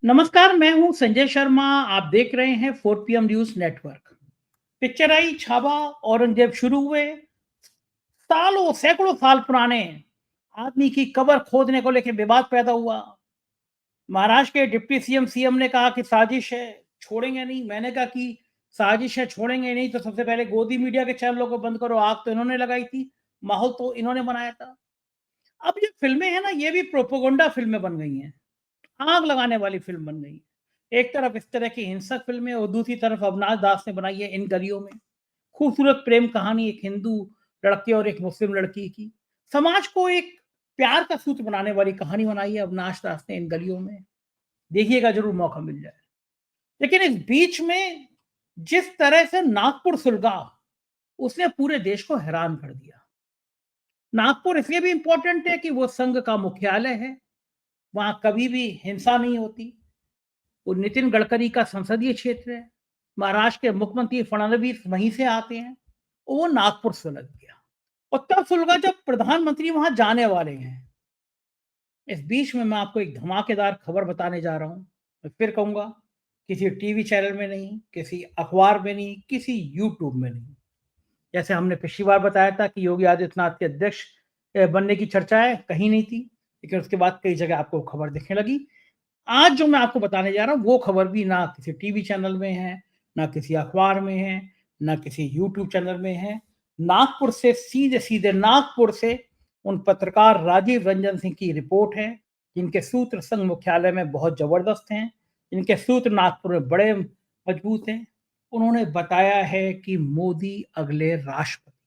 नमस्कार, मैं हूं संजय शर्मा। आप देख रहे हैं 4 PM न्यूज नेटवर्क। पिक्चर आई छावा, औरंगजेब शुरू हुए। सालों सैकड़ों साल पुराने आदमी की कब्र खोदने को लेकर विवाद पैदा हुआ। महाराष्ट्र के डिप्टी सीएम ने कहा कि साजिश है, छोड़ेंगे नहीं। मैंने कहा कि साजिश है, छोड़ेंगे नहीं तो सबसे पहले गोदी मीडिया के चैनलों को बंद करो। आग तो इन्होंने लगाई थी, माहौल तो इन्होंने बनाया था। अब ये फिल्में हैं ना, ये भी प्रोपोगंडा फिल्में बन गई हैं, आग लगाने वाली फ़िल्म बन गई। एक तरफ इस तरह की हिंसक फ़िल्में और दूसरी तरफ अविनाश दास ने बनाई है इन गलियों में। खूबसूरत प्रेम कहानी एक हिंदू लड़के और एक मुस्लिम लड़की की। समाज को एक प्यार का सूत्र बनाने वाली कहानी बनाई है अविनाश दास ने इन गलियों में। देखिएगा ज़रूर मौका मिल जाए। लेकिन इस बीच में जिस तरह से नागपुर सुलगा, उसने पूरे देश को हैरान कर दिया। नागपुर इसलिए भी इम्पोर्टेंट है कि वो संघ का मुख्यालय है। वहाँ कभी भी हिंसा नहीं होती। वो नितिन गडकरी का संसदीय क्षेत्र है। महाराष्ट्र के मुख्यमंत्री फडणवीस वहीं से आते हैं। वो नागपुर सुलग गया और तब सुलगा जब प्रधानमंत्री वहां जाने वाले हैं। इस बीच में मैं आपको एक धमाकेदार खबर बताने जा रहा हूं। मैं फिर कहूंगा, किसी टीवी चैनल में नहीं, किसी अखबार में नहीं, किसी यूट्यूब में नहीं। जैसे हमने पिछली बार बताया था कि योगी आदित्यनाथ के अध्यक्ष बनने की चर्चाएं कहीं नहीं थी, लेकिन उसके बाद कई जगह आपको खबर दिखने लगी। आज जो मैं आपको बताने जा रहा हूँ वो खबर भी ना किसी टीवी चैनल में है, ना किसी अखबार में है, ना किसी यूट्यूब चैनल में है। नागपुर से सीधे-सीधे नागपुर से उन पत्रकार राजीव रंजन सिंह की रिपोर्ट है, जिनके सूत्र संघ मुख्यालय में बहुत ज़बरदस्त हैं, जिनके सूत्र नागपुर में बड़े मजबूत हैं। उन्होंने बताया है कि मोदी अगले राष्ट्रपति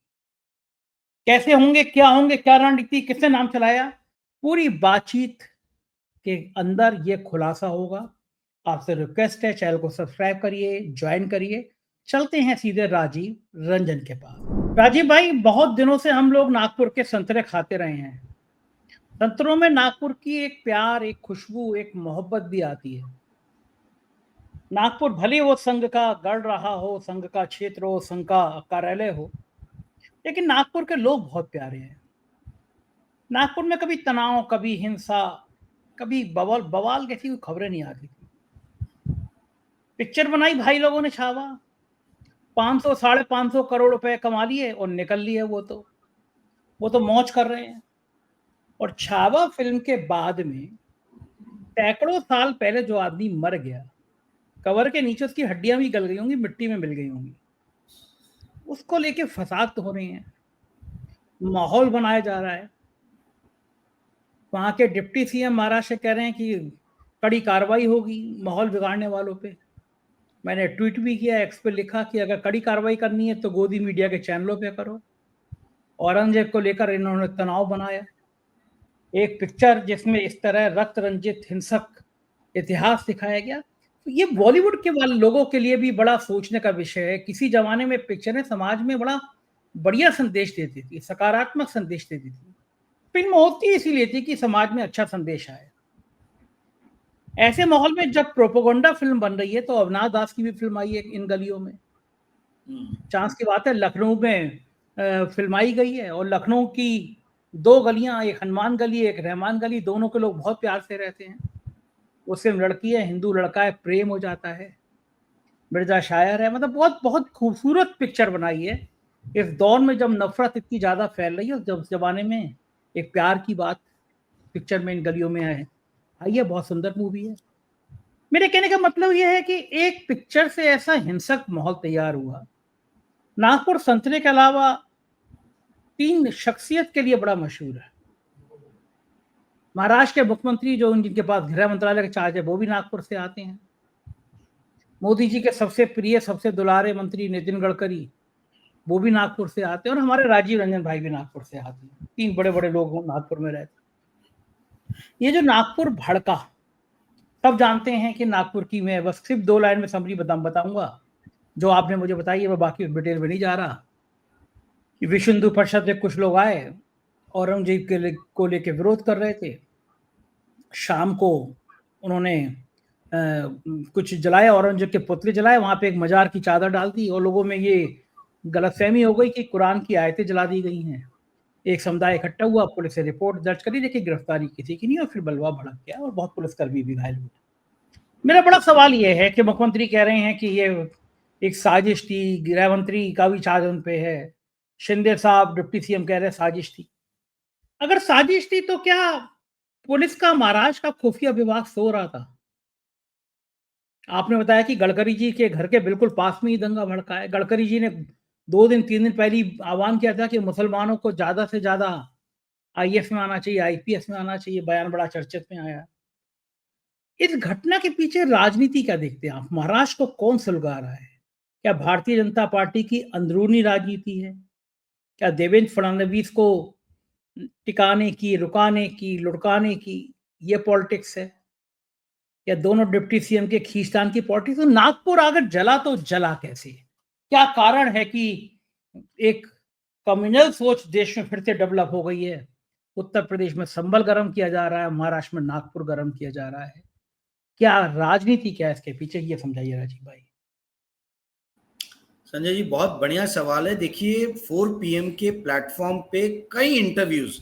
कैसे होंगे, क्या रणनीति, किसने नाम चलाया, पूरी बातचीत के अंदर ये खुलासा होगा। आपसे रिक्वेस्ट है, चैनल को सब्सक्राइब करिए, जॉइन करिए। चलते हैं सीधे राजीव रंजन के पास। राजीव भाई, बहुत दिनों से हम लोग नागपुर के संतरे खाते रहे हैं। संतरों में नागपुर की एक प्यार, एक खुशबू, एक मोहब्बत भी आती है। नागपुर भले वो संघ का गढ़ रहा हो, संघ का क्षेत्र हो, संघ का कार्यालय हो, लेकिन नागपुर के लोग बहुत प्यारे हैं। नागपुर में कभी तनाव, कभी हिंसा, कभी बवाल बवाल जैसी कोई खबरें नहीं आती थी। पिक्चर बनाई भाई लोगों ने छावा, 500 साढ़े 500 करोड़ रुपए कमा लिए और निकल लिए। वो तो मौज कर रहे हैं। और छावा फिल्म के बाद में सैकड़ों साल पहले जो आदमी मर गया, कवर के नीचे उसकी हड्डियां भी गल गई होंगी, मिट्टी में मिल गई होंगी, उसको लेके फसाद तो हो रहे हैं, माहौल बनाया जा रहा है। वहां के डिप्टी सीएम महाराष्ट्र कह रहे हैं कि कड़ी कार्रवाई होगी माहौल बिगाड़ने वालों पे। मैंने ट्वीट भी किया, एक्स पे लिखा कि अगर कड़ी कार्रवाई करनी है तो गोदी मीडिया के चैनलों पे करो। औरंगजेब को लेकर इन्होंने तनाव बनाया। एक पिक्चर जिसमें इस तरह रक्त रंजित हिंसक इतिहास दिखाया गया, तो ये बॉलीवुड के वाले लोगों के लिए भी बड़ा सोचने का विषय है। किसी जमाने में पिक्चरें समाज में बड़ा बढ़िया संदेश देती थी, सकारात्मक संदेश देती थी। फिल्म होती इसीलिए थी कि समाज में अच्छा संदेश आए। ऐसे माहौल में जब प्रोपोगंडा फिल्म बन रही है, तो अविनाश दास की भी फिल्म आई है इन गलियों में। चांस की बात है, लखनऊ में फिल्माई गई है और लखनऊ की 2 गलियां, एक हनुमान गली, एक रहमान गली, दोनों के लोग बहुत प्यार से रहते हैं। मुस्लिम लड़की है, हिंदू लड़का है, प्रेम हो जाता है। मिर्जा शायर है, मतलब बहुत बहुत खूबसूरत पिक्चर बनाई है। इस दौर में जब नफरत इतनी ज्यादा फैल रही है, जब जमाने में एक प्यार की बात पिक्चर में इन गलियों में है, आइए, बहुत सुंदर मूवी है। मेरे कहने का मतलब यह है कि एक पिक्चर से ऐसा हिंसक माहौल तैयार हुआ। नागपुर संतरे के अलावा 3 शख्सियत के लिए बड़ा मशहूर है। महाराष्ट्र के मुख्यमंत्री जो जिनके पास गृह मंत्रालय का चार्ज है, वो भी नागपुर से आते हैं। मोदी जी के सबसे प्रिय, सबसे दुलारे मंत्री नितिन गडकरी, वो भी नागपुर से आते हैं और हमारे राजीव रंजन भाई भी नागपुर से आते हैं। 3 बड़े-बड़े लोग नागपुर में रहते हैं। ये जो नागपुर भड़का, सब जानते हैं कि नागपुर की, मैं बस सिर्फ 2 लाइन में समरी बताऊंगा। जो आपने मुझे बताई है, मैं बाकी डिटेल में नहीं जा रहा। कि विश्व हिंदू परिषद से कुछ लोग आए, औरंगजेब को लेके विरोध कर रहे थे। शाम को उन्होंने कुछ जलाया, औरंगजेब के पुतले जलाए, वहां पे एक मजार की चादर डाल दी और लोगों में ये गलतफहमी हो गई कि कुरान की आयतें जला दी गई हैं। एक समुदाय इकट्ठा हुआ, पुलिस ने रिपोर्ट दर्ज करी, लेकिन गिरफ्तारी किसी की नहीं और फिर बलवा भड़क गया और बहुत पुलिसकर्मी भी घायल हुए। मेरा बड़ा सवाल ये है कि मुख्यमंत्री कह रहे हैं कि ये एक साजिश थी, गृह मंत्री का भी चार्ज उन पे है, शिंदे साहब डिप्टी सीएम कह रहे हैं साजिश थी। अगर साजिश थी तो क्या पुलिस का महाराष्ट्र का खुफिया विभाग सो रहा था? आपने बताया कि गडकरी जी के घर के बिल्कुल पास में ही दंगा भड़का है। गडकरी जी ने 2 दिन 3 दिन पहले ही आह्वान किया था कि मुसलमानों को ज़्यादा से ज़्यादा आईएएस में आना चाहिए, आईपीएस में आना चाहिए, बयान बड़ा चर्चित में आया। इस घटना के पीछे राजनीति क्या देखते हैं आप? महाराष्ट्र को कौन सुलगा रहा है? क्या भारतीय जनता पार्टी की अंदरूनी राजनीति है? क्या देवेंद्र फडणवीस को टिकाने की, रुकाने की, लुढ़काने की ये पॉलिटिक्स है? या दोनों डिप्टी सीएम के खींचतान की पॉलिटिक्स? तो नागपुर अगर जला तो जला कैसे? क्या कारण है कि एक कम्युनल सोच देश में फिर से डेवलप हो गई है? उत्तर प्रदेश में संभल गरम किया जा रहा है, महाराष्ट्र में नागपुर गरम किया जा रहा है। क्या राजनीति क्या है इसके पीछे, ये समझाइए राजीव भाई। संजय जी, बहुत बढ़िया सवाल है। देखिए, 4 PM के प्लेटफॉर्म पे कई इंटरव्यूज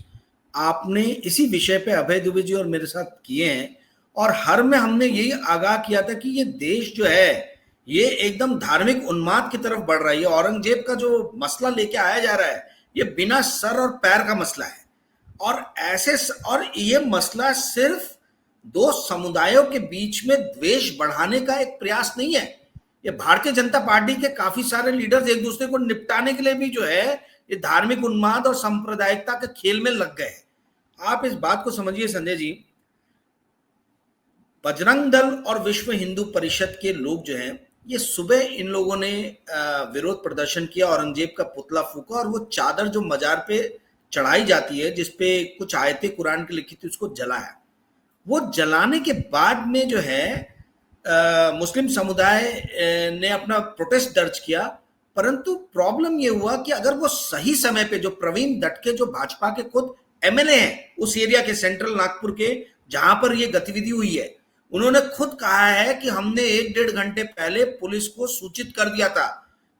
आपने इसी विषय पे अभय दुबे जी और मेरे साथ किए हैं, और हर में हमने यही आगाह किया था कि ये देश जो है ये एकदम धार्मिक उन्माद की तरफ बढ़ रहा है। ये औरंगजेब का जो मसला लेके आया जा रहा है, ये बिना सर और पैर का मसला है। और और ये मसला सिर्फ दो समुदायों के बीच में द्वेष बढ़ाने का एक प्रयास नहीं है। ये भारतीय जनता पार्टी के काफी सारे लीडर्स एक दूसरे को निपटाने के लिए भी जो है ये धार्मिक उन्माद और सांप्रदायिकता के खेल में लग गए। आप इस बात को समझिए संजय जी, बजरंग दल और विश्व हिंदू परिषद के लोग जो हैं, ये सुबह इन लोगों ने विरोध प्रदर्शन किया, औरंगजेब का पुतला फूका और वो चादर जो मजार पे चढ़ाई जाती है जिसपे कुछ आयतें कुरान की लिखी थी उसको जलाया। वो जलाने के बाद में जो है मुस्लिम समुदाय ने अपना प्रोटेस्ट दर्ज किया। परंतु प्रॉब्लम ये हुआ कि अगर वो सही समय पे, जो प्रवीण दटके जो भाजपा के खुद एमएलए हैं उस एरिया के, सेंट्रल नागपुर के जहां पर ये गतिविधि हुई है, उन्होंने खुद कहा है कि हमने 1-1.5 घंटे पहले पुलिस को सूचित कर दिया था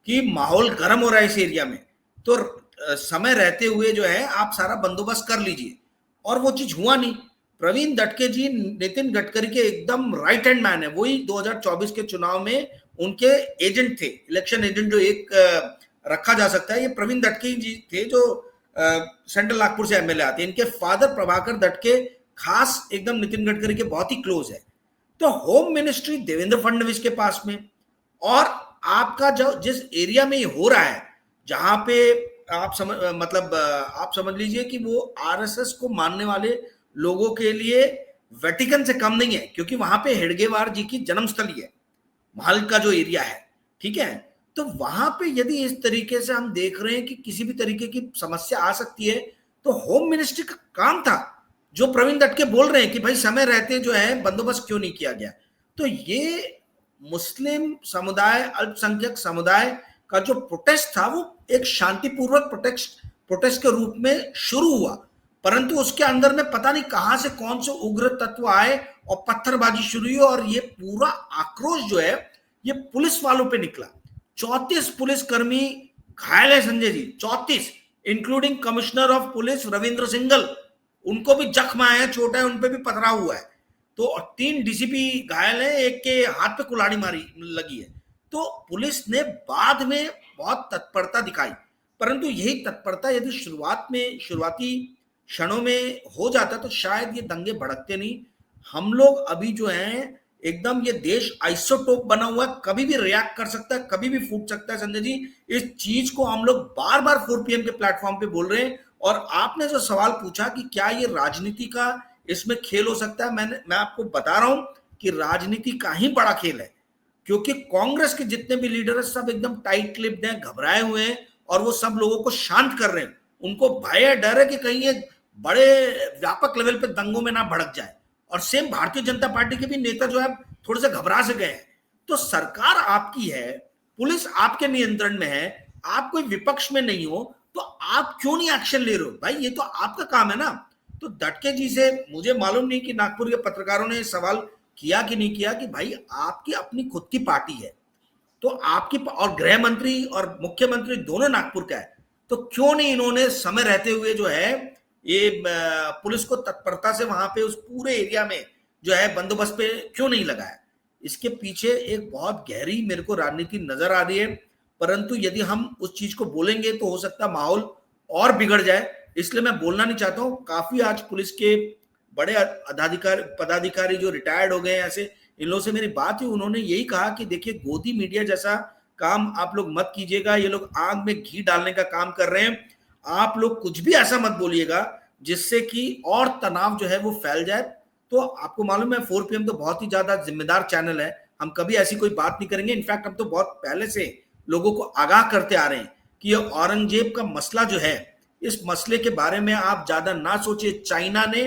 कि माहौल गर्म हो रहा है इस एरिया में, तो समय रहते हुए जो है आप सारा बंदोबस्त कर लीजिए। और वो चीज हुआ नहीं। प्रवीण दटके जी नितिन गडकरी के एकदम राइट हैंड मैन है। वही 2024 के चुनाव में उनके एजेंट थे, इलेक्शन एजेंट जो एक रखा जा सकता है, ये प्रवीण दटके जी थे जो सेंट्रल नागपुर से एमएलए आते हैं। इनके फादर प्रभाकर दटके खास एकदम नितिन गडकरी के बहुत ही क्लोज है। तो होम मिनिस्ट्री देवेंद्र फडणवीस के पास में, और आपका जो जिस एरिया में ये हो रहा है, जहां पे आप समझ लीजिए कि वो आरएसएस को मानने वाले लोगों के लिए वेटिकन से कम नहीं है, क्योंकि वहां पे हेडगेवार जी की जन्मस्थली है, महल का जो एरिया है, ठीक है। तो वहां पे यदि इस तरीके से हम देख रहे हैं कि किसी भी तरीके की समस्या आ सकती है, तो होम मिनिस्ट्री का काम था, जो प्रवीण दटके बोल रहे हैं कि भाई समय रहते जो है बंदोबस्त क्यों नहीं किया गया। तो ये मुस्लिम समुदाय, अल्पसंख्यक समुदाय का जो प्रोटेस्ट था वो एक शांतिपूर्वक प्रोटेस्ट के रूप में शुरू हुआ, परंतु उसके अंदर में पता नहीं कहां से कौन से उग्र तत्व आए और पत्थरबाजी शुरू हुई, और ये पूरा आक्रोश जो है ये पुलिस वालों पे निकला। 34 पुलिसकर्मी घायल है Sanjay ji, 34, including commissioner of police Ravindra single, उनको भी जख्म आए हैं, चोट है, उनपे भी पथरा हुआ है। तो 3 डीसीपी घायल है, एक के हाथ पे कुल्हाड़ी मारी लगी है। तो पुलिस ने बाद में बहुत तत्परता दिखाई, परंतु यही तत्परता यदि शुरुआती क्षणों में हो जाता तो शायद ये दंगे भड़कते नहीं। हम लोग अभी जो हैं एकदम, ये देश आइसोटोप बना हुआ है, कभी भी रिएक्ट कर सकता है, कभी भी फूट सकता है संजय जी। इस चीज को हम लोग बार बार 4 PM के प्लेटफॉर्म पे बोल रहे हैं। और आपने जो सवाल पूछा कि क्या ये राजनीति का इसमें खेल हो सकता है, मैं आपको बता रहा हूं कि राजनीति का ही बड़ा खेल है, क्योंकि कांग्रेस के जितने भी लीडर है सब एकदम टाइट लिप्ड हैं, घबराए हुए हैं, और वो सब लोगों को शांत कर रहे हैं। उनको भय है, डर है कि कहीं ये बड़े व्यापक लेवल पे दंगों में ना भड़क जाए। और सेम भारतीय जनता पार्टी के भी नेता जो है थोड़े से घबरा से गए हैं। तो सरकार आपकी है, पुलिस आपके नियंत्रण में है, आप कोई विपक्ष में नहीं हो, तो आप क्यों नहीं एक्शन ले रहे हो भाई? ये तो आपका काम है ना। तो दटके जी से मुझे मालूम नहीं कि नागपुर के पत्रकारों ने सवाल किया कि नहीं किया कि भाई आपकी अपनी खुद की पार्टी है, तो आपकी, और गृह मंत्री और मुख्यमंत्री दोनों नागपुर का है, तो क्यों नहीं इन्होंने समय रहते हुए जो है ये पुलिस को तत्परता से वहां पे उस पूरे एरिया में जो है बंदोबस्त पे क्यों नहीं लगाया? इसके पीछे एक बहुत गहरी मेरे को राजनीति नजर आ रही है, परंतु यदि हम उस चीज को बोलेंगे तो हो सकता है माहौल और बिगड़ जाए, इसलिए मैं बोलना नहीं चाहता हूँ। काफी आज पुलिस के बड़े पदाधिकारी जो रिटायर्ड हो गए हैं, ऐसे इन लोगों से मेरी बात हुई, उन्होंने यही कहा कि देखिए गोदी मीडिया जैसा काम आप लोग मत कीजिएगा, ये लोग आग में घी डालने का काम कर रहे हैं, आप लोग कुछ भी ऐसा मत बोलिएगा जिससे कि और तनाव जो है वो फैल जाए। तो आपको मालूम है 4 PM तो बहुत ही ज्यादा जिम्मेदार चैनल है, हम कभी ऐसी कोई बात नहीं करेंगे। इनफैक्ट हम तो बहुत पहले से लोगों को आगाह करते आ रहे हैं कि ये औरंगजेब का मसला जो है, इस मसले के बारे में आप ज्यादा ना सोचिए। चाइना ने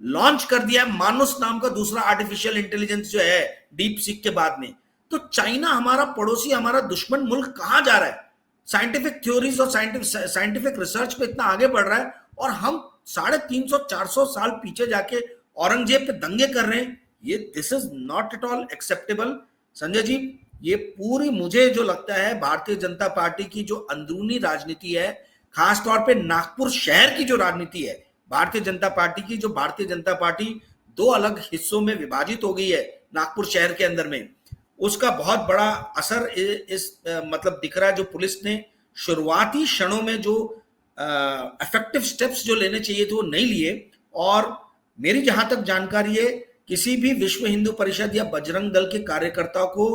लॉन्च कर दिया मानुस नाम का दूसरा आर्टिफिशियल इंटेलिजेंस जो है डीप सीक के बाद में। तो चाइना हमारा पड़ोसी, हमारा दुश्मन मुल्क कहां जा रहा है, साइंटिफिक थ्योरीज और साइंटिफिक रिसर्च पे इतना आगे बढ़ रहा है, और हम 350-400 साल पीछे जाके औरंगजेब पे दंगे कर रहे हैं। ये this is not at all acceptable Sanjay ji. ये पूरी मुझे जो लगता है भारतीय जनता पार्टी की जो अंदरूनी राजनीति है, खासतौर पे नागपुर शहर की जो राजनीति है भारतीय जनता पार्टी की, जो भारतीय जनता पार्टी 2 अलग हिस्सों में विभाजित हो गई है नागपुर शहर के अंदर में, उसका बहुत बड़ा असर इस मतलब दिख रहा है। जो पुलिस ने शुरुआती क्षणों में जो इफेक्टिव स्टेप्स जो लेने चाहिए थे वो नहीं लिए, और मेरी जहां तक जानकारी है किसी भी विश्व हिंदू परिषद या बजरंग दल के कार्यकर्ताओं को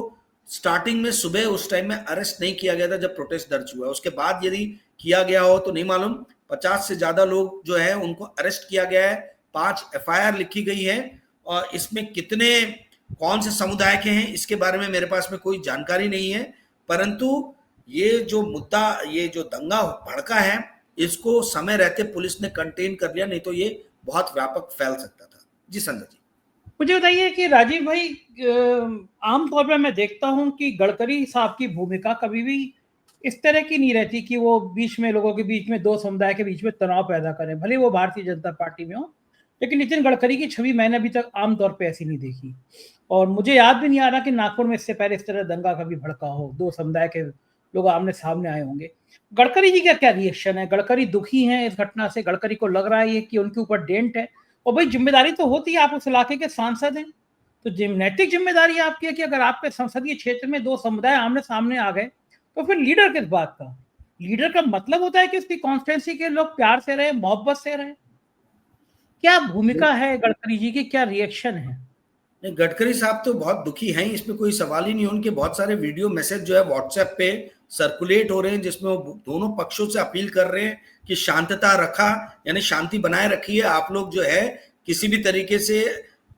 स्टार्टिंग में सुबह उस टाइम में अरेस्ट नहीं किया गया था जब प्रोटेस्ट दर्ज हुआ। उसके बाद यदि किया गया हो तो नहीं मालूम, 50 से ज्यादा लोग जो है उनको अरेस्ट किया गया है, 5 FIR लिखी गई है, और इसमें कितने कौन से समुदाय के हैं इसके बारे में मेरे पास में कोई जानकारी नहीं है। परंतु ये जो मुद्दा, ये जो दंगा भड़का है, इसको समय रहते पुलिस ने कंटेन कर लिया, नहीं तो ये बहुत व्यापक फैल सकता था। जी संजय जी, मुझे बताइए कि राजीव भाई, आमतौर पर मैं देखता हूं कि गडकरी साहब की भूमिका कभी भी इस तरह की नहीं रहती कि वो बीच में लोगों के बीच में, 2 समुदाय के बीच में तनाव पैदा करें, भले वो भारतीय जनता पार्टी में हो। लेकिन नितिन गडकरी की छवि मैंने अभी तक आमतौर पे ऐसी नहीं देखी, और मुझे याद भी नहीं आ रहा कि नागपुर में इससे पहले इस तरह दंगा कभी भड़का हो, 2 समुदाय के लोग आमने सामने आए होंगे। गडकरी जी का क्या रिएक्शन है? गडकरी दुखी हैं इस घटना से? गडकरी को लग रहा है ये कि उनके ऊपर डेंट है? और भाई जिम्मेदारी तो होती है, आप उस इलाके के सांसद हैं, तो नैतिक जिम्मेदारी आपकी है कि अगर आपके संसदीय क्षेत्र में 2 समुदाय आमने सामने आ गए तो फिर लीडर किस बात का? लीडर का मतलब होता है कि उसकी कॉन्स्टिट्यूंसी के लोग प्यार से रहे, मोहब्बत से रहे। क्या भूमिका है गडकरी जी की, क्या रिएक्शन है? नहीं, गडकरी साहब तो बहुत दुखी हैं, इसमें कोई सवाल ही नहीं। उनके बहुत सारे वीडियो मैसेज जो है व्हाट्सएप पे सर्कुलेट हो रहे हैं, जिसमें वो दोनों पक्षों से अपील कर रहे हैं कि शांतता रखा, यानी शांति बनाए रखिए, आप लोग जो है किसी भी तरीके से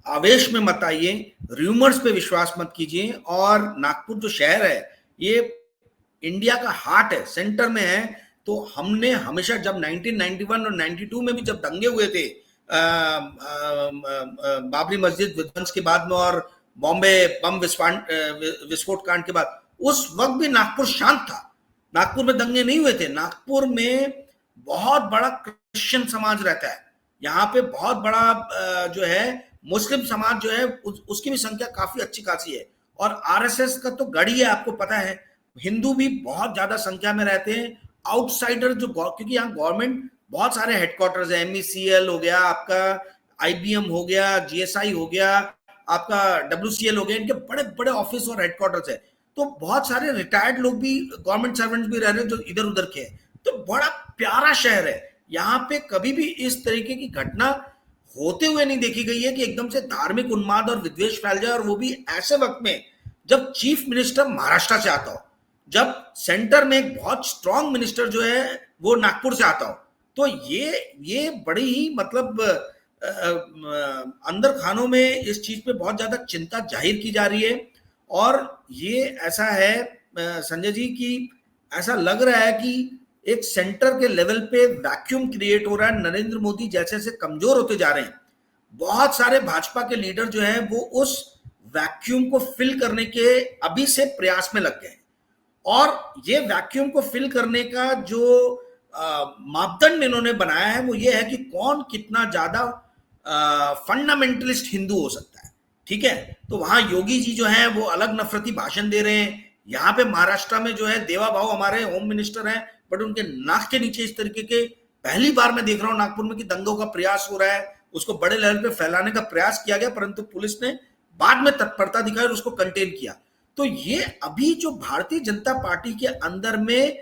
आवेश में मत आइए, र्यूमर्स पे विश्वास मत कीजिए। और नागपुर जो शहर है ये इंडिया का हार्ट है, सेंटर में है। तो हमने हमेशा जब 1991 और 92 में भी जब दंगे हुए थे बाबरी मस्जिद विध्वंस के बाद में और बॉम्बे बम विस्फोट कांड के बाद, उस वक्त भी नागपुर शांत था, नागपुर में दंगे नहीं हुए थे। नागपुर में बहुत बड़ा क्रिश्चियन समाज रहता है, यहाँ पे बहुत बड़ा जो है मुस्लिम समाज जो है उसकी भी संख्या काफी अच्छी खासी है, और RSS का तो गढ़ी है, आपको पता है। हिंदू भी बहुत ज्यादा संख्या में रहते हैं, आउटसाइडर जो, क्योंकि यहाँ गवर्नमेंट बहुत सारे हेडक्वार्टर्स है, MECL हो गया आपका, IBM हो गया, GSI हो गया आपका, WCL हो गया, इनके बड़े बड़े ऑफिस और हेडक्वार्टर्स है। तो बहुत सारे रिटायर्ड लोग भी, गवर्नमेंट सर्वेंट्स भी रह रहे हैं जो इधर उधर के हैं। तो बड़ा प्यारा शहर है, यहाँ पे कभी भी इस तरीके की घटना होते हुए नहीं देखी गई है कि एकदम से धार्मिक उन्माद और विद्वेष फैल जाए, और वो भी ऐसे वक्त में जब चीफ मिनिस्टर महाराष्ट्र से आता हो, जब सेंटर में एक बहुत स्ट्रांग मिनिस्टर जो है वो नागपुर से आता हो। तो ये बड़ी ही मतलब अंदर खानों में इस चीज पे बहुत ज्यादा चिंता जाहिर की जा रही है। और ये ऐसा है संजय जी कि ऐसा लग रहा है कि एक सेंटर के लेवल पे वैक्यूम क्रिएट हो रहा है। नरेंद्र मोदी जैसे जैसे कमजोर होते जा रहे हैं, बहुत सारे भाजपा के लीडर जो हैं वो उस वैक्यूम को फिल करने के अभी से प्रयास में लग गए हैं। और ये वैक्यूम को फिल करने का जो मापदंड इन्होंने बनाया है वो ये है कि कौन कितना ज्यादा फंडामेंटलिस्ट हिंदू हो सकता है। ठीक है, तो वहां योगी जी जो हैं वो अलग नफरती भाषण दे रहे हैं, यहाँ पे महाराष्ट्र में जो है देवा भाऊ हमारे होम मिनिस्टर हैं, बट उनके नाक के नीचे इस तरीके के पहली बार मैं देख रहा हूँ नागपुर में कि दंगों का प्रयास हो रहा है, उसको बड़े लेवल पे फैलाने का प्रयास किया गया, परंतु पुलिस ने बाद में तत्परता दिखाई और उसको कंटेन किया। तो ये अभी जो भारतीय जनता पार्टी के अंदर में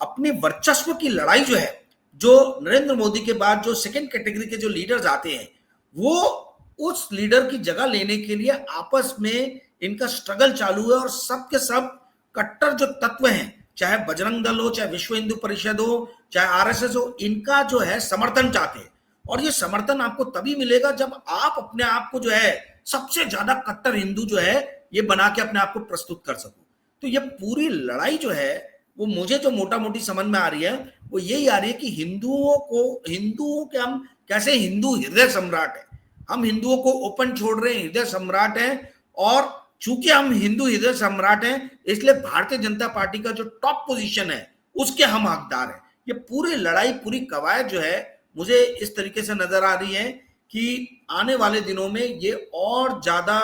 अपने वर्चस्व की लड़ाई जो है, जो नरेंद्र मोदी के बाद जो सेकंड कैटेगरी के जो लीडर्स आते हैं, वो उस लीडर की जगह लेने के लिए आपस में इनका स्ट्रगल चालू है। और सब के सब कट्टर जो तत्व हैं, चाहे बजरंग दल हो, चाहे विश्व हिंदू परिषद हो, चाहे आरएसएस हो, इनका जो है समर्थन चाहते हैं। और ये समर्थन आपको तभी मिलेगा जब आप अपने आप को जो है सबसे ज्यादा कट्टर हिंदू जो है ये बना के अपने आप को प्रस्तुत कर सको। तो ये पूरी लड़ाई जो है वो मुझे जो मोटा मोटी समझ में आ रही है वो यही आ रही है कि हिंदुओं के हम कैसे हिंदू हृदय सम्राट है, हम हिंदुओं को ओपन छोड़ रहे हैं, हृदय सम्राट है। और चूंकि हम हिंदू हृदय सम्राट हैं, इसलिए भारतीय जनता पार्टी का जो टॉप पोजीशन है उसके हम हकदार हैं। ये पूरी लड़ाई, पूरी कवायद जो है मुझे इस तरीके से नजर आ रही है कि आने वाले दिनों में ये और ज्यादा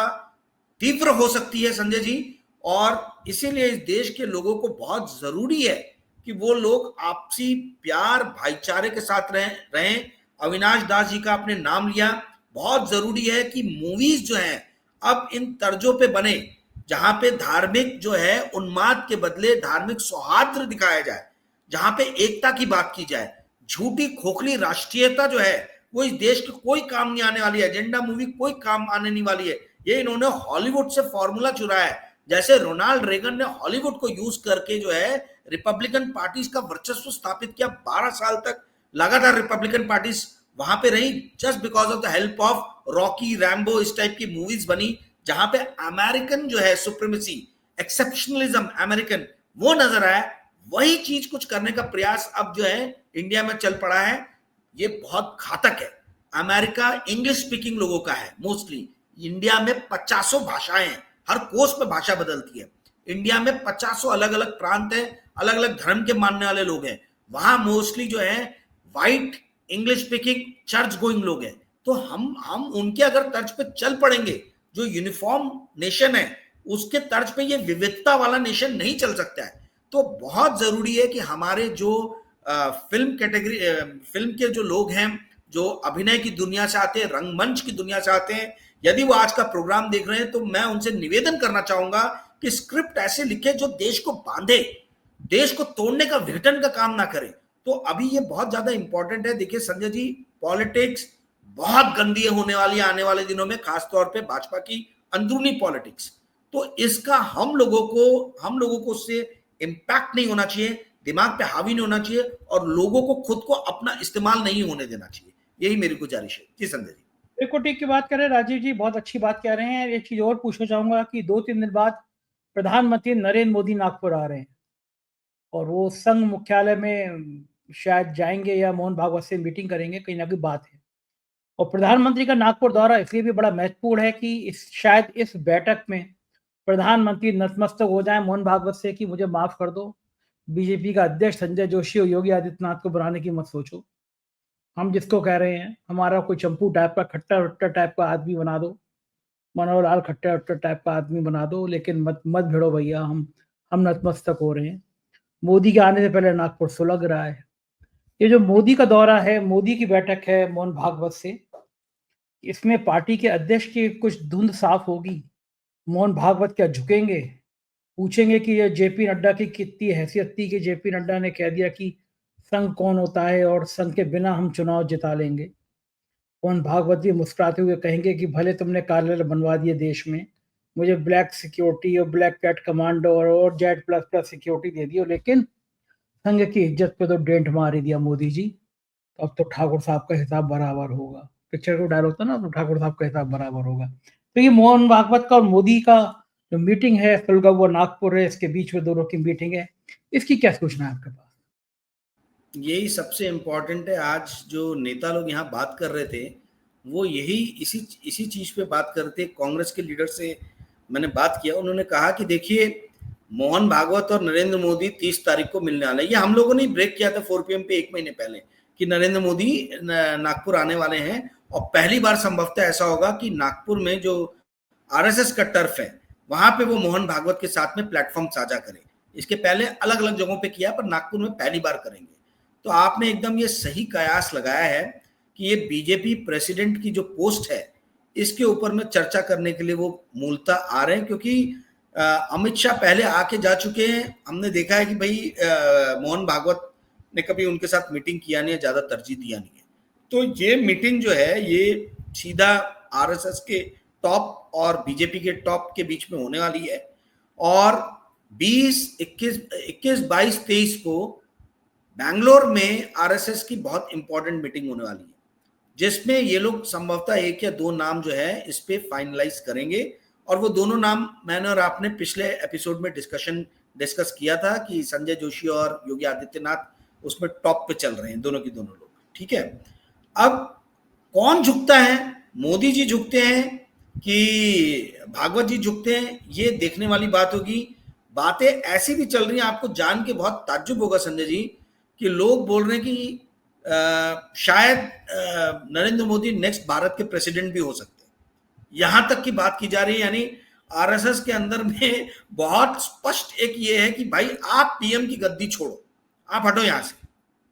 तीव्र हो सकती है संजय जी। और इसीलिए इस देश के लोगों को बहुत जरूरी है कि वो लोग आपसी प्यार भाईचारे के साथ रहें। अविनाश दास जी का आपने नाम लिया, बहुत जरूरी है कि मूवीज जो हैं अब इन तर्जों पे बने जहां पे धार्मिक जो है उन्माद के बदले धार्मिक सौहार्द दिखाया जाए, जहां पे एकता की बात की जाए। झूठी खोखली राष्ट्रीयता जो है वो इस देश के कोई काम नहीं आने वाली है, एजेंडा मूवी कोई काम आने नहीं वाली है। ये इन्होंने हॉलीवुड से फॉर्मूला चुराया है, जैसे रोनाल्ड रेगन ने हॉलीवुड को यूज करके जो है रिपब्लिकन पार्टीज का वर्चस्व स्थापित किया। 12 साल तक लगातार रिपब्लिकन पार्टीज वहां पे रही, just because of the help of Rocky, Rambo, इस टाइप की मूवीज बनी जहां पे अमेरिकन जो है सुप्रीमेसी, एक्सेप्शनलिज्म अमेरिकन वो नजर आया। वही चीज कुछ करने का प्रयास अब जो है इंडिया में चल पड़ा है। ये बहुत घातक है। अमेरिका इंग्लिश स्पीकिंग लोगों का है मोस्टली। इंडिया में 50 भाषाएं हैं, हर कोस पे भाषा बदलती है। इंडिया में 50 अलग अलग प्रांत है, अलग अलग धर्म के मानने वाले लोग हैं। वहां मोस्टली जो है white English speaking church going लोग हैं। तो हम उनके अगर तर्ज पे चल पड़ेंगे, जो यूनिफॉर्म नेशन है उसके तर्ज पे ये विविधता वाला नेशन नहीं चल सकता है। तो बहुत जरूरी है कि हमारे जो फिल्म के जो लोग हैं, जो अभिनय की दुनिया से आते हैं, रंगमंच की दुनिया से आते हैं, यदि वो आज का प्रोग्राम देख रहे हैं तो मैं उनसे निवेदन करना चाहूंगा कि स्क्रिप्ट ऐसे लिखे जो देश को बांधे, देश को तोड़ने का विघटन का काम ना करे। तो अभी ये बहुत ज्यादा इंपॉर्टेंट है। देखिए संजय जी, पॉलिटिक्स बहुत गंदी होने वाली है आने वाले दिनों में, खासतौर पे भाजपा की अंदरूनी पॉलिटिक्स। तो इसका हम लोगों को उससे इम्पैक्ट नहीं होना चाहिए, दिमाग पे हावी नहीं होना चाहिए और लोगों को खुद को अपना इस्तेमाल नहीं होने देना चाहिए। यही मेरी गुजारिश है। जी संजय जी। इक्विटी की बात करें, राजीव जी बहुत अच्छी बात कह रहे हैं। एक चीज और पूछना चाहूंगा कि 2-3 दिन बाद प्रधानमंत्री नरेंद्र मोदी नागपुर आ रहे हैं और वो संघ मुख्यालय में शायद जाएंगे या मोहन भागवत से मीटिंग करेंगे, कहीं ना कहीं बात है। और प्रधानमंत्री का नागपुर दौरा इसलिए भी बड़ा महत्वपूर्ण है कि शायद इस बैठक में प्रधानमंत्री नतमस्तक हो जाए मोहन भागवत से कि मुझे माफ कर दो, बीजेपी का अध्यक्ष संजय जोशी और योगी आदित्यनाथ को बनाने की मत सोचो। हम जिसको कह रहे हैं हमारा कोई चंपू टाइप का, खट्टा वट्टा टाइप का आदमी बना दो, मनोहर लाल खट्टा वट्टा टाइप का आदमी बना दो, लेकिन मत भिड़ो भैया, हम नतमस्तक हो रहे हैं। मोदी के आने से पहले नागपुर सुलग रहा है। ये जो मोदी का दौरा है, मोदी की बैठक है मोहन भागवत से, इसमें पार्टी के अध्यक्ष की कुछ धुंध साफ होगी। मोहन भागवत क्या झुकेंगे? पूछेंगे कि ये जेपी नड्डा की कितनी हैसियत थी कि जेपी नड्डा ने कह दिया कि संघ कौन होता है और संघ के बिना हम चुनाव जिता लेंगे। मोहन भागवत जी मुस्कुराते हुए कहेंगे कि भले तुमने कार्यालय बनवा दिए देश में, मुझे ब्लैक सिक्योरिटी और ब्लैक कैट कमांडो और जेड प्लस प्लस सिक्योरिटी दे दी, लेकिन संघ की इज्जत पे तो डेंट मार ही दिया मोदी जी। तो अब तो ठाकुर साहब का हिसाब बराबर होगा। पिक्चर को डायलॉग था ना, तो ठाकुर साहब का हिसाब बराबर होगा। तो ये मोहन भागवत का और मोदी का जो मीटिंग है, सुलगावा नागपुर है, इसके बीच में दोनों की मीटिंग है, इसकी क्या सूचना है आपके पास? यही सबसे इम्पोर्टेंट है। आज जो नेता लोग यहाँ बात कर रहे थे वो यही इसी चीज पे बात करते। कांग्रेस के लीडर से मैंने बात किया, उन्होंने कहा कि देखिए मोहन भागवत और नरेंद्र मोदी 30 तारीख को मिलने वाले। ये हम लोगों ने ब्रेक किया था 4 PM पे 1 महीने पहले कि नरेंद्र मोदी नागपुर आने वाले हैं। और पहली बार संभवतः ऐसा होगा कि नागपुर में जो आरएसएस का टर्फ है वहां पे वो मोहन भागवत के साथ में प्लेटफॉर्म साझा करें। इसके पहले अलग अलग जगहों पे किया, पर नागपुर में पहली बार करेंगे। तो आपने एकदम ये सही कयास लगाया है कि ये बीजेपी प्रेसिडेंट की जो पोस्ट है इसके ऊपर में चर्चा करने के लिए वो मूलतः आ रहे हैं, क्योंकि अमित शाह पहले आके जा चुके हैं। हमने देखा है कि भाई मोहन भागवत ने कभी उनके साथ मीटिंग किया नहीं है, ज्यादा तरजीह दिया नहीं है। तो ये मीटिंग जो है ये सीधा आरएसएस के टॉप और बीजेपी के टॉप के बीच में होने वाली है, और 20, 21, 22, 23 को बैंगलोर में आरएसएस की बहुत इंपॉर्टेंट मीटिंग होने वाली है, जिसमें ये लोग संभवतः 1 या 2 नाम जो है इस पे फाइनलाइज करेंगे। और वो दोनों नाम मैंने और आपने पिछले एपिसोड में डिस्कस किया था कि संजय जोशी और योगी आदित्यनाथ उसमें टॉप पे चल रहे हैं, दोनों के दोनों लोग। ठीक है, अब कौन झुकता है, मोदी जी झुकते हैं कि भागवत जी झुकते हैं, ये देखने वाली बात होगी। बातें ऐसी भी चल रही हैं, आपको जान के बहुत ताज्जुब होगा संजय जी, कि लोग बोल रहे हैं कि शायद नरेंद्र मोदी नेक्स्ट भारत के प्रेसिडेंट भी हो सकते हैं, यहां तक की बात की जा रही है। यानी आरएसएस के अंदर में बहुत स्पष्ट एक ये है कि भाई आप पीएम की गद्दी छोड़ो, आप हटो यहां से।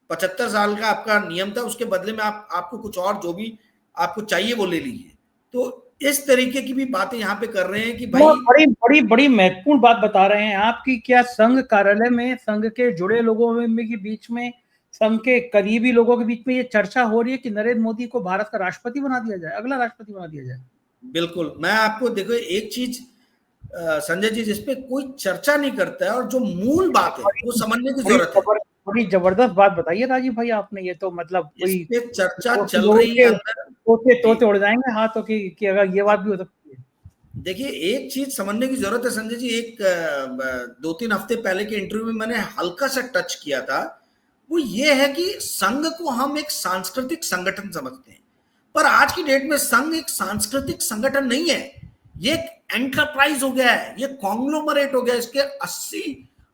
75 साल का आपका नियम था, उसके बदले में आपको कुछ और जो भी आपको चाहिए वो ले लीजिए। तो इस तरीके की भी बातें यहाँ पे कर रहे हैं कि भाई बड़ी बड़ी बड़ी महत्वपूर्ण बात बता रहे हैं आप कि क्या संघ कार्यालय में संघ के जुड़े लोगों में के बीच में, संघ के करीबी लोगों के बीच में ये चर्चा हो रही है कि नरेंद्र मोदी को भारत का राष्ट्रपति बना दिया जाए, अगला राष्ट्रपति बना दिया जाए। बिल्कुल, मैं आपको देखो एक चीज संजय जी, जिसपे कोई चर्चा नहीं करता है और जो मूल बात है वो समझने की जरूरत है। बड़ी जबरदस्त बात बताइए राजीव भाई आपने, ये तो मतलब इस कोई पे चर्चा चल रही है अंदर, तोते उड़ जाएंगे हाथों की अगर ये बात भी हो सकती है। देखिए एक चीज समझने की जरूरत है संजय जी, एक 2-3 हफ्ते पहले के इंटरव्यू में मैंने हल्का सा टच किया था, वो ये है कि संघ को हम एक सांस्कृतिक संगठन समझते हैं, पर आज की डेट में संघ एक सांस्कृतिक संगठन नहीं है, ये एक एंटरप्राइज हो गया है, ये कॉन्ग्लोमरेट हो गया, इसके 80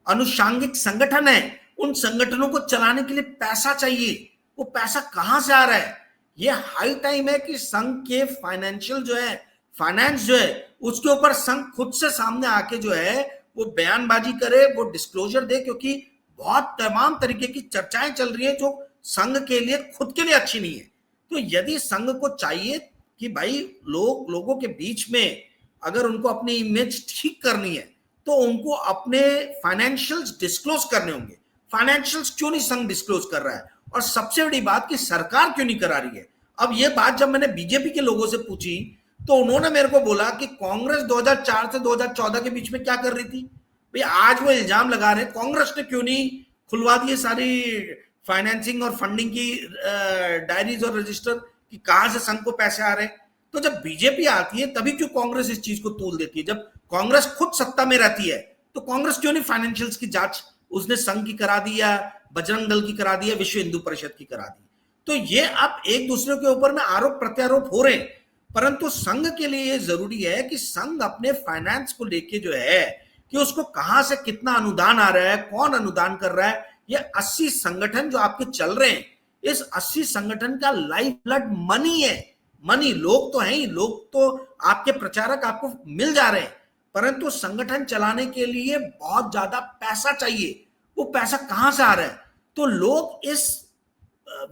अनुषांगिक संगठन है। उन संगठनों को चलाने के लिए पैसा चाहिए, वो पैसा कहां से आ रहा है? ये हाई टाइम है कि संघ के फाइनेंशियल जो है, फाइनेंस जो है, उसके ऊपर संघ खुद से सामने आके जो है वो बयानबाजी करे, वो डिस्क्लोजर दे, क्योंकि बहुत तमाम तरीके की चर्चाएं चल रही है जो संघ के लिए खुद के लिए अच्छी नहीं है। तो यदि संघ को चाहिए कि भाई लोगों के बीच में अगर उनको अपनी इमेज ठीक करनी है तो उनको अपने फाइनेंशियल्स डिस्क्लोज करने होंगे। फाइनेंशियल्स क्यों नहीं संघ डिस्क्लोज कर रहा है, और सबसे बड़ी बात कि सरकार क्यों नहीं करा रही है। अब ये बात जब मैंने बीजेपी के लोगों से पूछी तो उन्होंने मेरे को बोला कि कांग्रेस 2004 से 2014 के बीच में क्या कर रही थी भाई, आज वो इल्जाम लगा रहे कांग्रेस ने क्यों नहीं खुलवा दिए सारी फाइनेंसिंग और फंडिंग की डायरीज और रजिस्टर कि कहां से संघ को पैसे आ रहे हैं। तो जब बीजेपी आती है तभी क्यों कांग्रेस इस चीज को तूल देती है? जब कांग्रेस खुद सत्ता में रहती है तो कांग्रेस क्यों नहीं फाइनेंशियल्स की जांच उसने संघ की करा दी, या बजरंग दल की करा दी, या विश्व हिंदू परिषद की करा दी? तो ये अब एक दूसरे के ऊपर में आरोप प्रत्यारोप हो रहे हैं, परंतु संघ के लिए ये जरूरी है कि संघ अपने फाइनेंस को लेके जो है कि उसको कहां से कितना अनुदान आ रहा है, कौन अनुदान कर रहा है। ये 80 संगठन जो आपके चल रहे हैं, इस 80 संगठन का लाइफ ब्लड मनी है। मनी, लोग तो हैं ही, लोग तो आपके प्रचारक आपको मिल जा रहे हैं, परंतु संगठन चलाने के लिए बहुत ज्यादा पैसा चाहिए। वो पैसा कहां से आ रहा है? तो लोग इस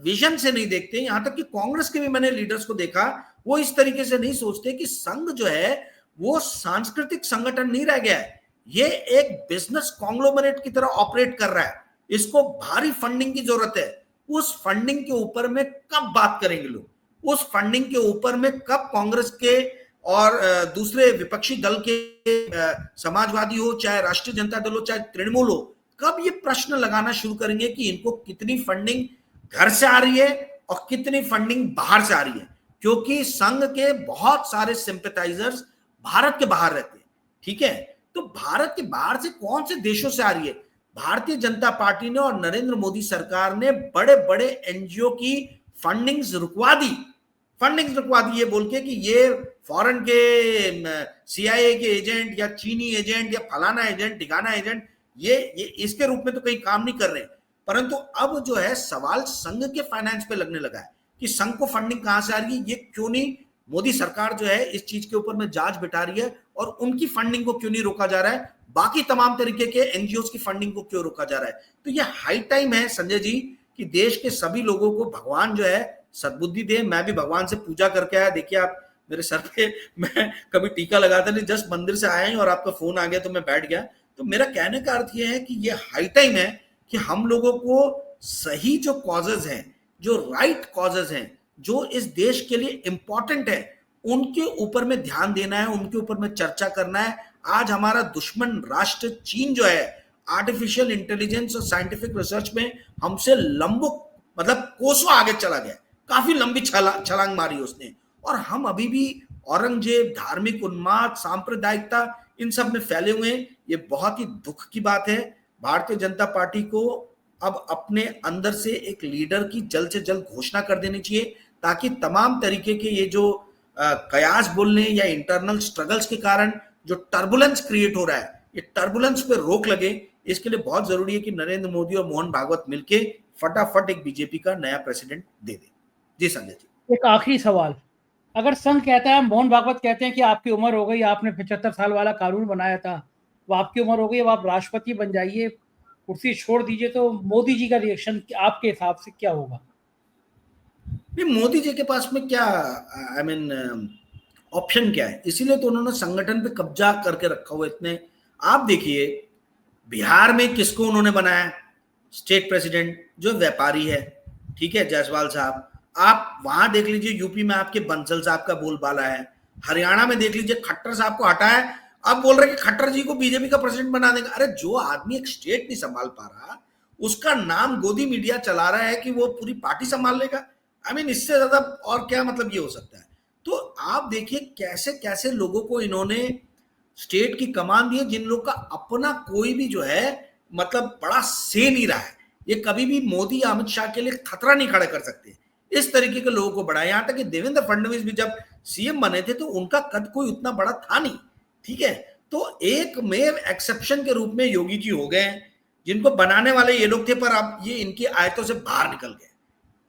विजन से नहीं देखते। यहां तक कि कांग्रेस के भी मैंने लीडर्स को देखा, वो इस तरीके से नहीं सोचते कि संघ जो है वो सांस्कृतिक संगठन नहीं रह गया है, ये एक बिजनेस कॉन्ग्लोमरेट की तरह ऑपरेट कर रहा है। इसको भारी फंडिंग की जरूरत है। उस फंडिंग के ऊपर में कब बात करेंगे लोग? उस फंडिंग के ऊपर में कब कांग्रेस के और दूसरे विपक्षी दल के, समाजवादी हो, चाहे राष्ट्रीय जनता दल हो, चाहे तृणमूल हो, कब ये प्रश्न लगाना शुरू करेंगे कि इनको कितनी फंडिंग घर से आ रही है और कितनी फंडिंग बाहर से आ रही है? क्योंकि संघ के बहुत सारे सिंपैथाइजर्स भारत के बाहर रहते हैं। ठीक है, तो भारत के बाहर से कौन से देशों से आ रही है? भारतीय जनता पार्टी ने और नरेंद्र मोदी सरकार ने बड़े बड़े एनजीओ की फंडिंग्स रुकवा दी। ये बोल के कि ये फॉरेन के सीआईए के एजेंट या चीनी एजेंट या फलाना एजेंट, ठिकाना एजेंट, ये इसके रूप में तो कहीं काम नहीं कर रहे। परंतु अब जो है सवाल संघ के फाइनेंस पे लगने लगा है कि संघ को फंडिंग कहां से आ रही है, ये क्यों नहीं मोदी सरकार जो है इस चीज के ऊपर में जांच बिठा रही है, और उनकी फंडिंग को क्यों नहीं रोका जा रहा है, बाकी तमाम तरीके के एनजीओ की फंडिंग को क्यों रोका जा रहा है। तो ये हाई टाइम है संजय जी कि देश के सभी लोगों को भगवान जो है सद्बुद्धि दे। मैं भी भगवान से पूजा करके आया। देखिए आप मेरे सर पे मैं कभी टीका लगाता नहीं, जस्ट मंदिर से आया ही और आपका फोन आ गया तो मैं बैठ गया। तो मेरा कहने का अर्थ ये है कि ये हाई टाइम है कि हम लोगों को सही जो कॉजेज हैं, जो राइट कॉजेज हैं, जो इस देश के लिए इंपॉर्टेंट है, उनके ऊपर में ध्यान देना है, उनके ऊपर में चर्चा करना है। आज हमारा दुश्मन राष्ट्र चीन जो है, आर्टिफिशियल इंटेलिजेंस और साइंटिफिक रिसर्च में हमसे लंबो मतलब कोसों आगे चला गया, काफी लंबी छलांग मारी उसने, और हम अभी भी औरंगजेब, धार्मिक उन्माद, सांप्रदायिकता, इन सब में फैले हुए हैं। ये बहुत ही दुख की बात है। भारतीय जनता पार्टी को अब अपने अंदर से एक लीडर की जल्द से जल्द घोषणा कर देनी चाहिए, ताकि तमाम तरीके के ये जो कयास बोलने या इंटरनल स्ट्रगल्स के कारण जो टर्बुलेंस क्रिएट हो रहा है, ये टर्बुलेंस पे रोक लगे। इसके लिए बहुत जरूरी है कि नरेंद्र मोदी और मोहन भागवत मिलके फटाफट एक बीजेपी का नया प्रेसिडेंट दे दे। जी संजय जी, एक आखिरी सवाल, अगर संघ कहता है, मोहन भागवत कहते हैं कि आपकी उम्र हो गई, आपने 75 साल वाला कानून बनाया था, वो आपकी उम्र हो गई, अब आप राष्ट्रपति बन जाइए, कुर्सी छोड़ दीजिए, तो मोदी जी का रिएक्शन आपके हिसाब से क्या होगा? नहीं, मोदी जी के पास में क्या ऑप्शन क्या है? इसीलिए तो उन्होंने संगठन पे कब्जा करके रखा हुआ इतने। आप देखिए बिहार में किसको उन्होंने बनाया स्टेट प्रेसिडेंट, जो व्यापारी है, ठीक है, जायसवाल साहब। आप वहां देख लीजिए यूपी में आपके बंसल साहब का बोलबाला है, हरियाणा में देख लीजिए खट्टर साहब को हटाया, अब बोल रहे कि खट्टर जी को बीजेपी का प्रेसिडेंट बना देगा। अरे जो आदमी एक स्टेट नहीं संभाल पा रहा, उसका नाम गोदी मीडिया चला रहा है कि वो पूरी पार्टी संभाल लेगा। इससे ज्यादा और क्या मतलब ये हो सकता है? तो आप देखिए कैसे कैसे लोगों को इन्होंने स्टेट की कमान दी है, जिन लोग का अपना कोई भी जो है मतलब बड़ा से नहीं रहा है। ये कभी भी मोदी या अमित शाह के लिए खतरा नहीं खड़ा कर सकते, इस तरीके के लोगों को बढ़ाया। यहां तक कि देवेंद्र फडणवीस भी जब सीएम बने थे तो उनका कद कोई उतना बड़ा था नहीं, ठीक है। तो एक मेव एक्सेप्शन के रूप में योगी जी हो गए, जिनको बनाने वाले ये लोग थे, पर अब ये इनकी आयतों से बाहर निकल गए।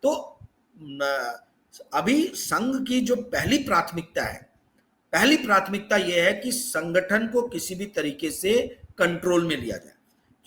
तो अभी संघ की जो पहली प्राथमिकता यह है कि संगठन को किसी भी तरीके से कंट्रोल में लिया जाए,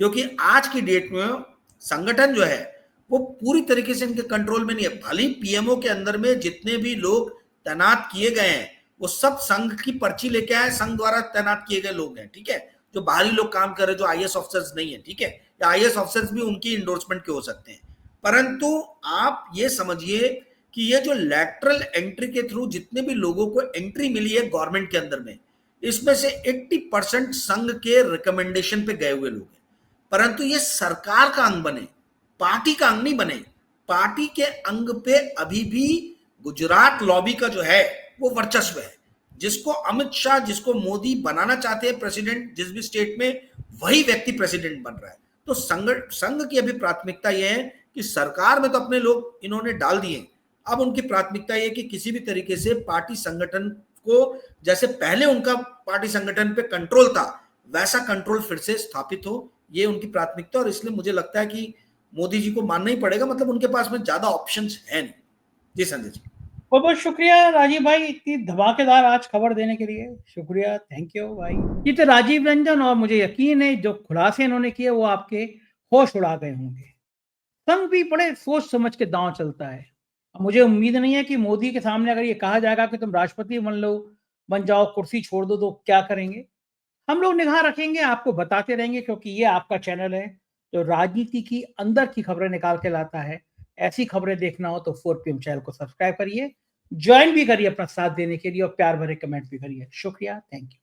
क्योंकि आज की डेट में संगठन जो है वो पूरी तरीके से इनके कंट्रोल में नहीं है। भले पीएमओ के अंदर में जितने भी लोग तैनात किए गए हैं वो सब संघ की पर्ची लेके आए, संघ द्वारा तैनात किए गए लोग हैं, ठीक है। जो बाहरी लोग काम कर रहे हैं, जो आईएएस ऑफिसर्स नहीं है, ठीक है, या आईएएस ऑफिसर्स भी उनकी इंडोर्समेंट के हो सकते हैं। परंतु आप ये समझिए कि ये जो लैटरल एंट्री के थ्रू जितने भी लोगों को एंट्री मिली है गवर्नमेंट के अंदर में, इसमें से 80% संघ के रिकमेंडेशन पे गए हुए लोग हैं। परंतु ये सरकार का अंग बने, पार्टी का अंग नहीं बने। पार्टी के अंग पे अभी भी गुजरात लॉबी का जो है वो वर्चस्व है। जिसको अमित शाह, जिसको मोदी बनाना चाहते हैं प्रेसिडेंट जिस भी स्टेट में, वही व्यक्ति प्रेसिडेंट बन रहा है। तो संघ की अभी प्राथमिकता यह है कि सरकार में तो अपने लोग इन्होंने डाल दिए, अब उनकी प्राथमिकता यह कि किसी भी तरीके से पार्टी संगठन को, जैसे पहले उनका पार्टी संगठन पे कंट्रोल था, वैसा कंट्रोल फिर से स्थापित हो, ये उनकी प्राथमिकता। और इसलिए मुझे लगता है कि मोदी जी को मानना ही पड़ेगा, मतलब उनके पास में ज्यादा ऑप्शंस है नहीं। जी संजय जी, बहुत बहुत शुक्रिया राजीव भाई, इतनी धमाकेदार आज खबर देने के लिए शुक्रिया, थैंक यू भाई। ये तो राजीव रंजन, और मुझे यकीन है जो खुलासे इन्होंने किए वो आपके होश उड़ा गए होंगे। संघ भी बड़े सोच समझ के दांव चलता है। मुझे उम्मीद नहीं है कि मोदी के सामने अगर ये कहा जाएगा कि तुम राष्ट्रपति बन जाओ, कुर्सी छोड़ दो, तो क्या करेंगे। हम लोग निगाह रखेंगे, आपको बताते रहेंगे, क्योंकि ये आपका चैनल है जो राजनीति की अंदर की खबरें निकाल के लाता है। ऐसी खबरें देखना हो तो 4PM चैनल को सब्सक्राइब करिए, ज्वाइन भी करिए अपना साथ देने के लिए, और प्यार भरे कमेंट भी करिए। शुक्रिया, थैंक यू।